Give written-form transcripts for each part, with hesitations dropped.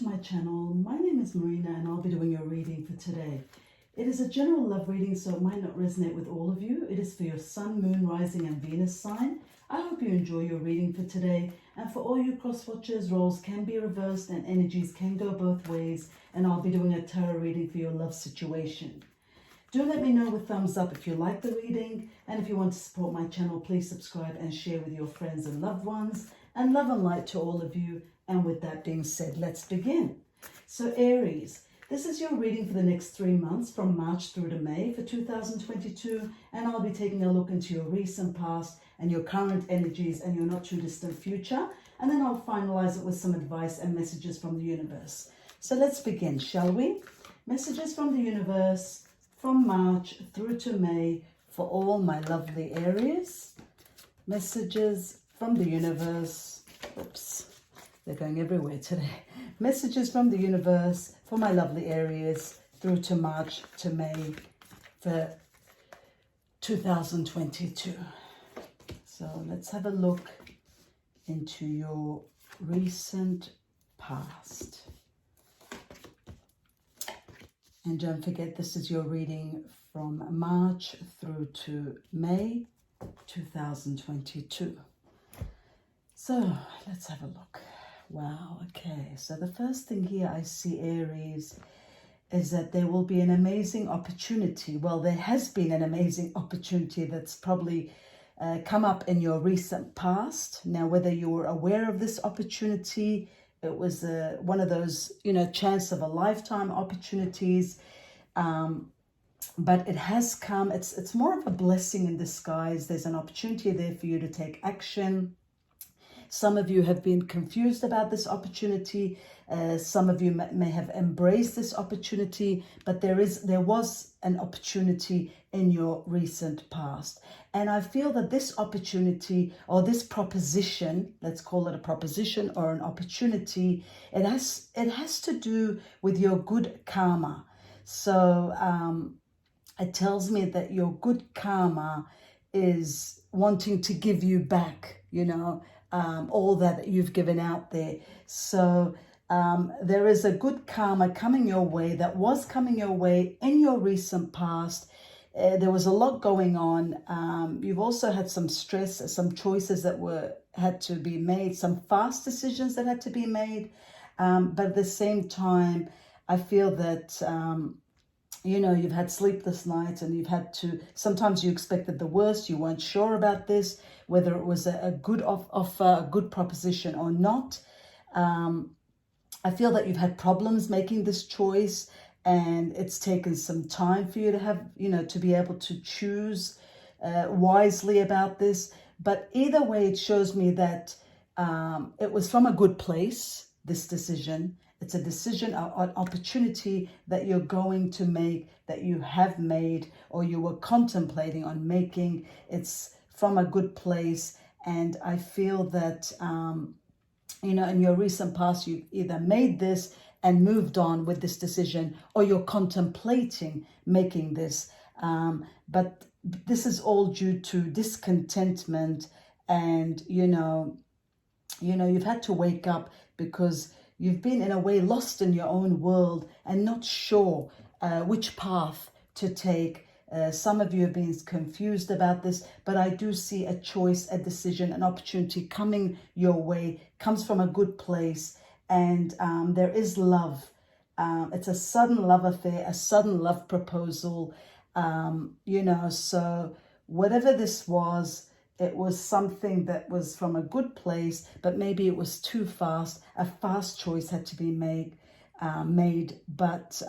to my channel. My name is Marina and I'll be doing your reading for today. It is a general love reading, so it might not resonate with all of you. It is for your Sun, Moon, Rising and Venus sign. I hope you enjoy your reading for today. And for all you cross watchers, roles can be reversed and energies can go both ways. And I'll be doing a tarot reading for your love situation. Do let me know with thumbs up if you like the reading. And if you want to support my channel, please subscribe and share with your friends and loved ones. And love and light to all of you. And with that being said, let's begin. So Aries, this is your reading for the next 3 months from March through to May for 2022. And I'll be taking a look into your recent past and your current energies and your not too distant future. And then I'll finalize it with some advice and messages from the universe. So let's begin, shall we? Messages from the universe from March through to May for all my lovely Aries. Messages from the universe. Oops. They're going everywhere today. Messages from the universe for my lovely Aries through to March to May for 2022. So let's have a look into your recent past. And don't forget, this is your reading from March through to May 2022. So let's have a look. Wow, okay, so the first thing here I see, Aries, is that there will be an amazing opportunity. Well, there has been an amazing opportunity that's probably come up in your recent past. Now, whether you were aware of this opportunity, it was one of those, chance of a lifetime opportunities, but it has come. It's more of a blessing in disguise. There's an opportunity there for you to take action. Some of you have been confused about this opportunity. Some of you may have embraced this opportunity, but there was an opportunity in your recent past. And I feel that this opportunity or this proposition, let's call it a proposition or an opportunity, it has to do with your good karma. So it tells me that your good karma is wanting to give you back, all that you've given out there. So there is a good karma coming your way, that was coming your way in your recent past. There was a lot going on. You've also had some stress, some choices that had to be made, some fast decisions that had to be made. But at the same time, I feel that you've had sleepless nights and you've had to, sometimes you expected the worst, you weren't sure about this, whether it was a good offer, a good proposition or not. I feel that you've had problems making this choice and it's taken some time for you to have, to be able to choose wisely about this. But either way, it shows me that it was from a good place, this decision. It's a decision, an opportunity that you're going to make, that you have made, or you were contemplating on making. It's from a good place. And I feel that, in your recent past, you either made this and moved on with this decision, or you're contemplating making this. But this is all due to discontentment. And, you've had to wake up because you've been, in a way, lost in your own world and not sure which path to take. Some of you have been confused about this, but I do see a choice, a decision, an opportunity coming your way, comes from a good place, and there is love. It's a sudden love affair, a sudden love proposal, so whatever this was, it was something that was from a good place, but maybe it was too fast. A fast choice had to be made. But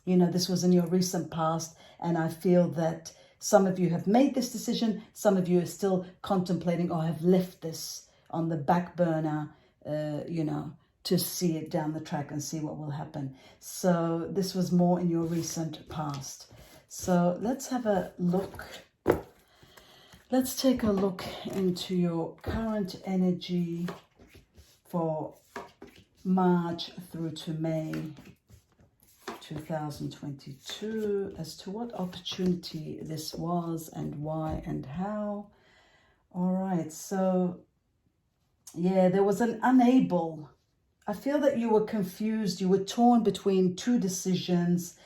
this was in your recent past. And I feel that some of you have made this decision. Some of you are still contemplating or have left this on the back burner, to see it down the track and see what will happen. So this was more in your recent past. So let's have a look. Let's take a look into your current energy for March through to May 2022 as to what opportunity this was and why and how. All right, so yeah, there was an unable I feel that you were confused. You were torn between two decisions.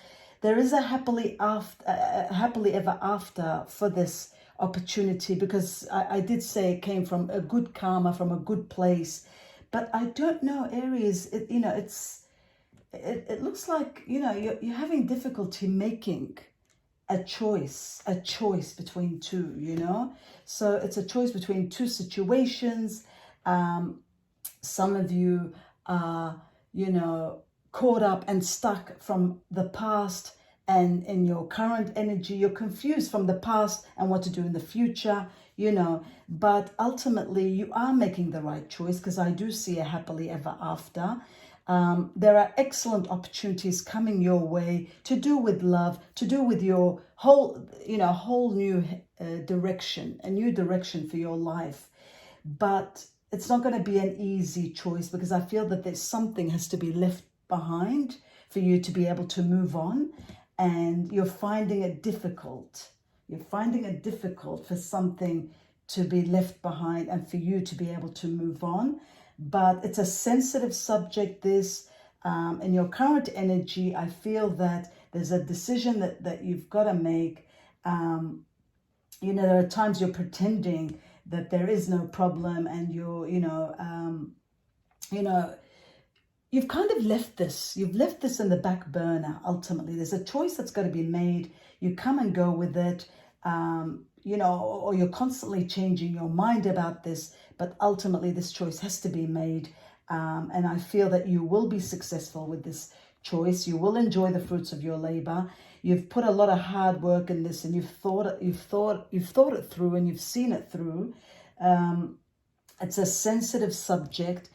There is a happily ever after for this opportunity, because I did say it came from a good karma, from a good place. But I don't know, Aries, it looks like, you're having difficulty making a choice between two, So it's a choice between two situations. Some of you are, caught up and stuck from the past, and in your current energy, you're confused from the past and what to do in the future, but ultimately you are making the right choice, because I do see a happily ever after. There are excellent opportunities coming your way to do with love, to do with your whole new direction, a new direction for your life. But it's not going to be an easy choice, because I feel that there's something has to be left behind for you to be able to move on. And you're finding it difficult. You're finding it difficult for something to be left behind and for you to be able to move on. But it's a sensitive subject, this. In your current energy, I feel that there's a decision that you've got to make. There are times you're pretending that there is no problem, and you've kind of left this. You've left this in the back burner. Ultimately, there's a choice that's got to be made. You come and go with it, or you're constantly changing your mind about this. But ultimately, this choice has to be made. And I feel that you will be successful with this choice. You will enjoy the fruits of your labor. You've put a lot of hard work in this, and you've thought it through, and you've seen it through. It's a sensitive subject,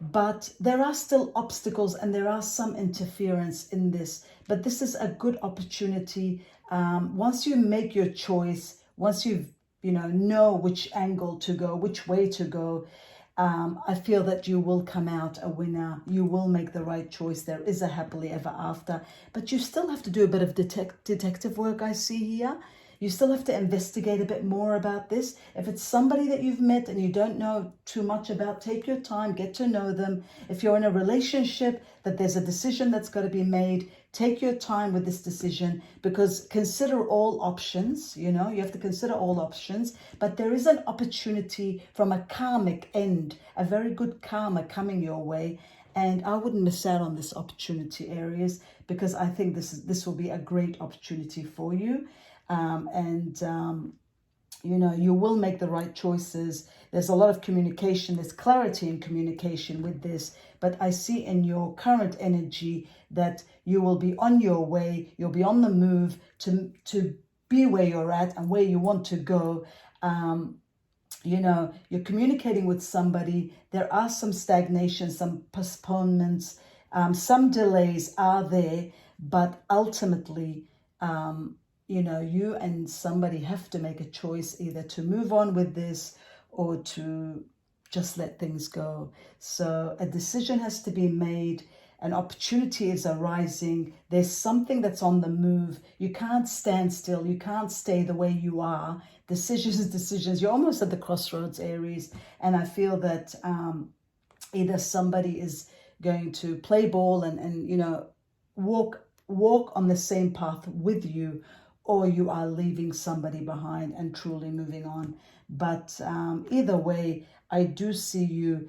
but there are still obstacles and there are some interference in this. But this is a good opportunity. Once you make your choice, once you've know which angle to go, which way to go, I feel that you will come out a winner. You will make the right choice. There is a happily ever after, but you still have to do a bit of detective work, I see here. You still have to investigate a bit more about this. If it's somebody that you've met and you don't know too much about, take your time, get to know them. If you're in a relationship that there's a decision that's got to be made, take your time with this decision, because consider all options. You have to consider all options. But there is an opportunity from a karmic end, a very good karma coming your way. And I wouldn't miss out on this opportunity, Aries, because I think this will be a great opportunity for you. You will make the right choices. There's a lot of communication. There's clarity in communication with this. But I see in your current energy that you will be on your way. You'll be on the move to be where you're at and where you want to go. You're communicating with somebody. There are some stagnation, some postponements, some delays are there, but ultimately, you and somebody have to make a choice, either to move on with this or to just let things go. So a decision has to be made. An opportunity is arising. There's something that's on the move. You can't stand still. You can't stay the way you are. Decisions. You're almost at the crossroads, Aries. And I feel that either somebody is going to play ball and walk on the same path with you, or you are leaving somebody behind and truly moving on. But either way, I do see you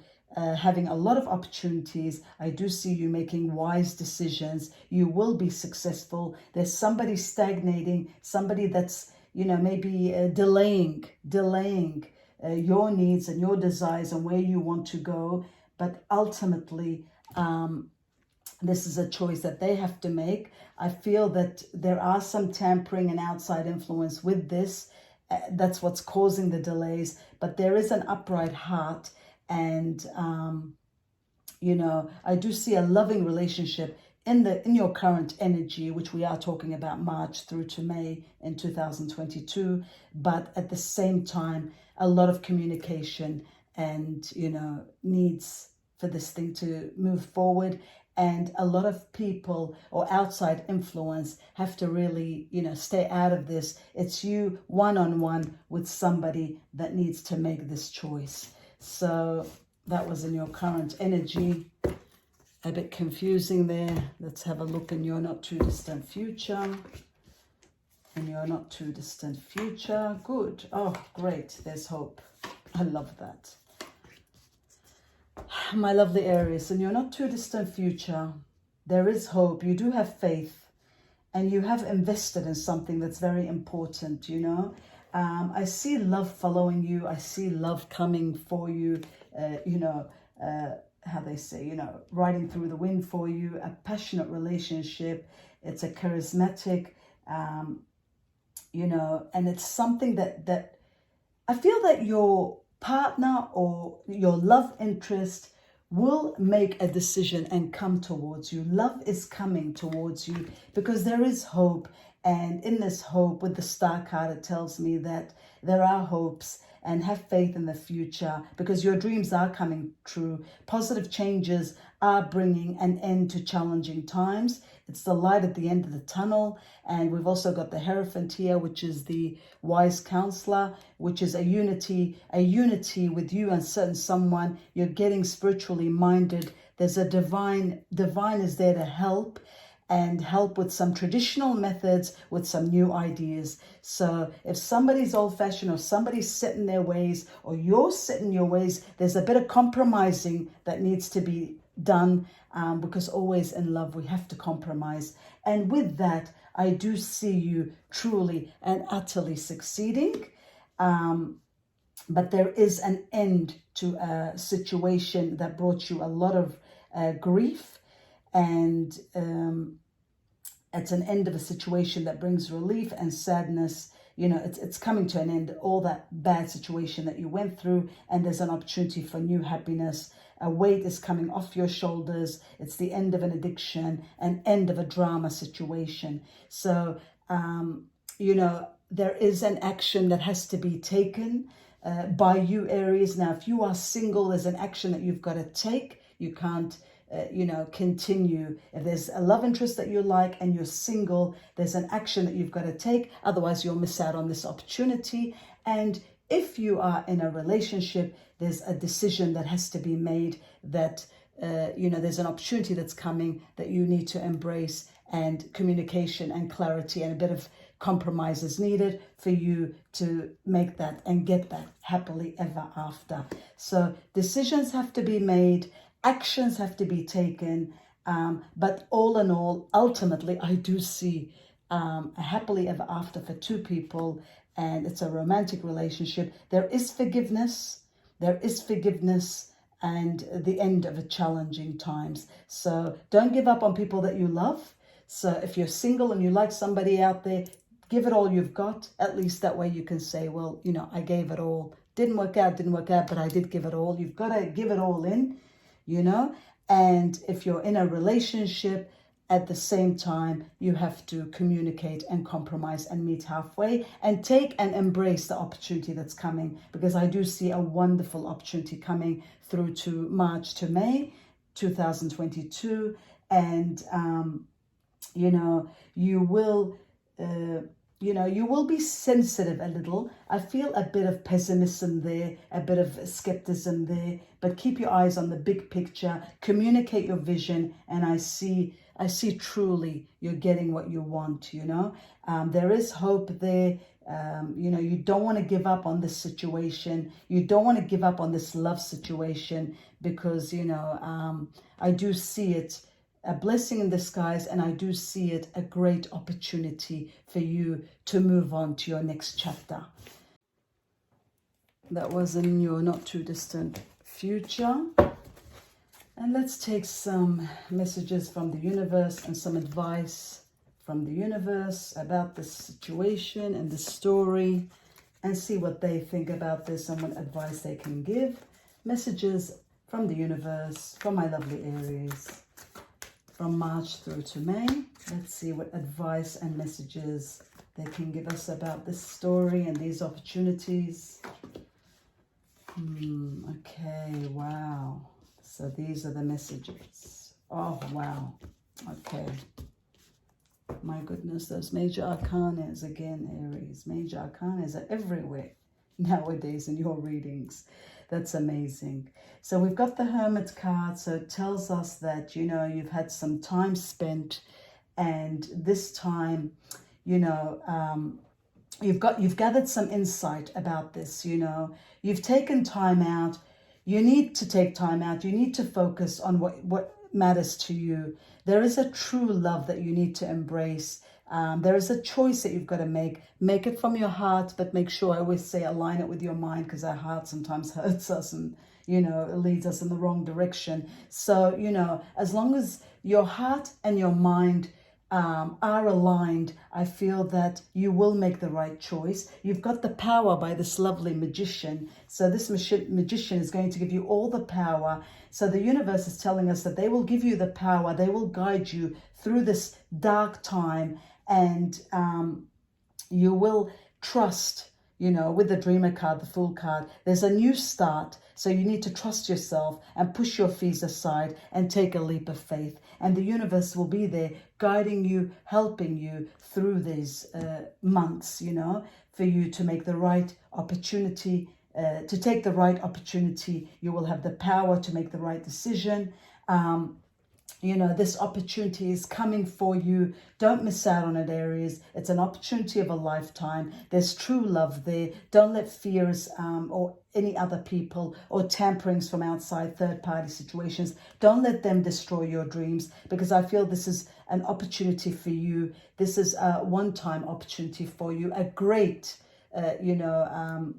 having a lot of opportunities. I do see you making wise decisions. You will be successful. There's somebody stagnating, somebody that's, maybe delaying your needs and your desires and where you want to go. But ultimately, this is a choice that they have to make. I feel that there are some tampering and outside influence with this. That's what's causing the delays. But there is an upright heart. And, I do see a loving relationship in your current energy, which we are talking about March through to May in 2022. But at the same time, a lot of communication and, needs for this thing to move forward. And a lot of people or outside influence have to really, stay out of this. It's you one-on-one with somebody that needs to make this choice. So that was in your current energy. a bit confusing there. Let's have a look in your not too distant future. In your not too distant future. Good. Oh, great. There's hope. I love that. My lovely Aries, in your not too distant future, there is hope. You do have faith, and you have invested in something that's very important, you know. I see love following you. I see love coming for you, you know, how they say, you know, riding through the wind for you, a passionate relationship. It's a charismatic, you know, and it's something that I feel that your partner or your love interest will make a decision and come towards you. Love is coming towards you because there is hope. And in this hope, with the star card, it tells me that there are hopes, and have faith in the future because your dreams are coming true. Positive changes are bringing an end to challenging times. It's the light at the end of the tunnel. And we've also got the Hierophant here, which is the wise counselor, which is a unity with you and certain someone. You're getting spiritually minded. There's a divine is there to help, and help with some traditional methods, with some new ideas. So if somebody's old-fashioned, or somebody's set in their ways, or you're set in your ways, there's a bit of compromising that needs to be done, because always in love we have to compromise. And with that, I do see you truly and utterly succeeding. But there is an end to a situation that brought you a lot of grief. And it's an end of a situation that brings relief and sadness. You know, it's coming to an end, all that bad situation that you went through, and there's an opportunity for new happiness. A weight is coming off your shoulders. It's the end of an addiction, an end of a drama situation. So, you know, there is an action that has to be taken by you, Aries. Now, if you are single, there's an action that you've got to take. You can't you know, continue. If there's a love interest that you like and you're single, there's an action that you've got to take. Otherwise, you'll miss out on this opportunity. And if you are in a relationship, there's a decision that has to be made that, you know, there's an opportunity that's coming that you need to embrace, and communication and clarity and a bit of compromise is needed for you to make that and get that happily ever after. So decisions have to be made. Actions have to be taken, but all in all, ultimately, I do see a happily ever after for two people, and it's a romantic relationship. There is forgiveness, and the end of a challenging times. So don't give up on people that you love. So if you're single and you like somebody out there, give it all you've got. At least that way you can say, well, you know, I gave it all. Didn't work out, but I did give it all. You've got to give it all in. You know, and if you're in a relationship, at the same time, you have to communicate and compromise and meet halfway and take and embrace the opportunity that's coming, because I do see a wonderful opportunity coming through to March to May 2022. And, you know, you will be sensitive a little. I feel a bit of pessimism there, a bit of skepticism there, but keep your eyes on the big picture, communicate your vision, and I see truly you're getting what you want, you know. There is hope there. You know, you don't want to give up on this situation. You don't want to give up on this love situation, because, you know, I do see it a blessing in disguise, and I do see it a great opportunity for you to move on to your next chapter. That was in your not too distant future. And let's take some messages from the universe and some advice from the universe about this situation and the story, and see what they think about this and what advice they can give. Messages from the universe, from my lovely Aries, from March through to May. Let's see what advice and messages they can give us about this story and these opportunities. Okay, wow. So these are the messages. Oh, wow. Okay. My goodness, those major arcanas again, Aries. Major arcanas are everywhere. nowadays in your readings. That's amazing. So we've got the Hermit card. So it tells us that, you know, you've had some time spent, and this time, you know, you've gathered some insight about this. You know, you've taken time out. You need to take time out. You need to focus on what matters to you. There is a true love that you need to embrace. There is a choice that you've got to make. Make it from your heart, but make sure, I always say, align it with your mind, because our heart sometimes hurts us and, you know, it leads us in the wrong direction. So, you know, as long as your heart and your mind are aligned, I feel that you will make the right choice. You've got the power by this lovely magician. So this magician is going to give you all the power. So the universe is telling us that they will give you the power. They will guide you through this dark time, and you will trust. You know, with the Dreamer card, the Fool card, there's a new start. So you need to trust yourself and push your fears aside and take a leap of faith. And the universe will be there guiding you, helping you through these months, you know, for you to make the right opportunity, to take the right opportunity. You will have the power to make the right decision. You know, this opportunity is coming for you. Don't miss out on it, Aries. It's an opportunity of a lifetime. There's true love there. Don't let fears or any other people or tamperings from outside, third-party situations, don't let them destroy your dreams, because I feel this is an opportunity for you. This is a one-time opportunity for you. A great, you know,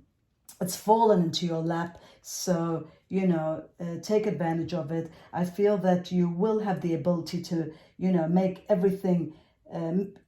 it's fallen into your lap. So, you know, take advantage of it. I feel that you will have the ability to, you know, make everything,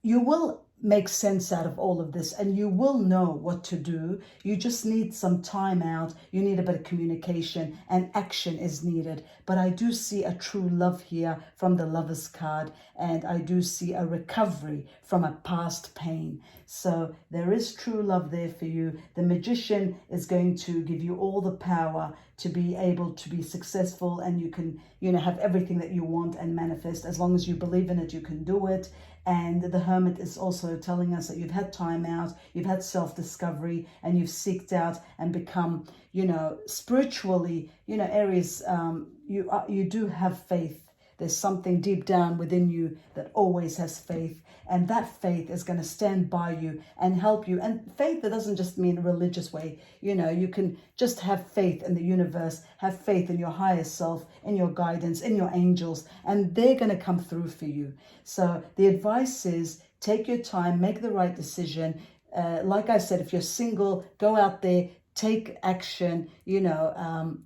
you will make sense out of all of this, and you will know what to do. You just need some time out. You need a bit of communication, and action is needed. But I do see a true love here from the Lover's card, and I do see a recovery from a past pain. So there is true love there for you. The Magician is going to give you all the power to be able to be successful, and you can, you know, have everything that you want and manifest. As long as you believe in it, you can do it. And the Hermit is also telling us that you've had time out, you've had self-discovery, and you've seeked out and become, you know, spiritually, you know, Aries, you do have faith. There's something deep down within you that always has faith, and that faith is going to stand by you and help you. And faith, that doesn't just mean a religious way. You know, you can just have faith in the universe, have faith in your higher self, in your guidance, in your angels, and they're going to come through for you. So the advice is, take your time, make the right decision. Like I said, if you're single, go out there, take action, you know,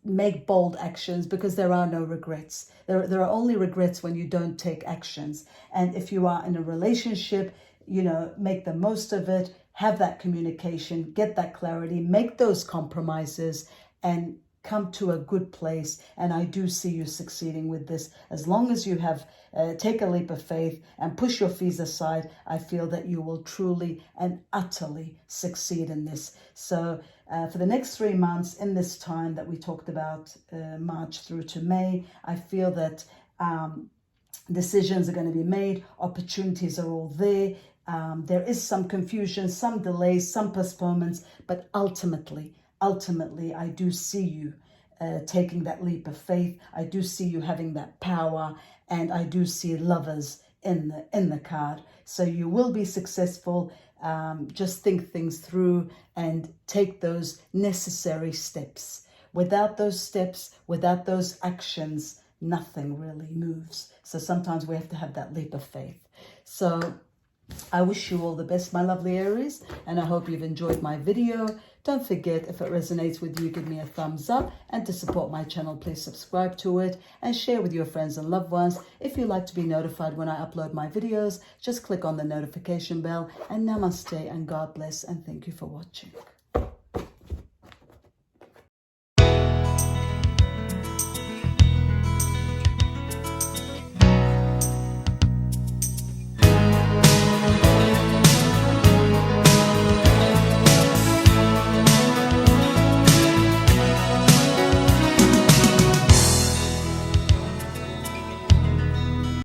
make bold actions, because there are no regrets. There are only regrets when you don't take actions. And if you are in a relationship, you know, make the most of it, have that communication, get that clarity, make those compromises, and come to a good place. And I do see you succeeding with this. As long as you have take a leap of faith and push your fears aside, I feel that you will truly and utterly succeed in this. So for the next 3 months, in this time that we talked about, March through to May, I feel that decisions are going to be made, opportunities are all there. There is some confusion, some delays, some postponements, but ultimately, I do see you taking that leap of faith. I do see you having that power, and I do see Lovers in the card. So you will be successful. Just think things through and take those necessary steps. Without those steps, without those actions, nothing really moves. So sometimes we have to have that leap of faith. So I wish you all the best, my lovely Aries, and I hope you've enjoyed my video. Don't forget, if it resonates with you, give me a thumbs up, and to support my channel, please subscribe to it and share with your friends and loved ones. If you like to be notified when I upload my videos, just click on the notification bell. And namaste, and God bless, and thank you for watching.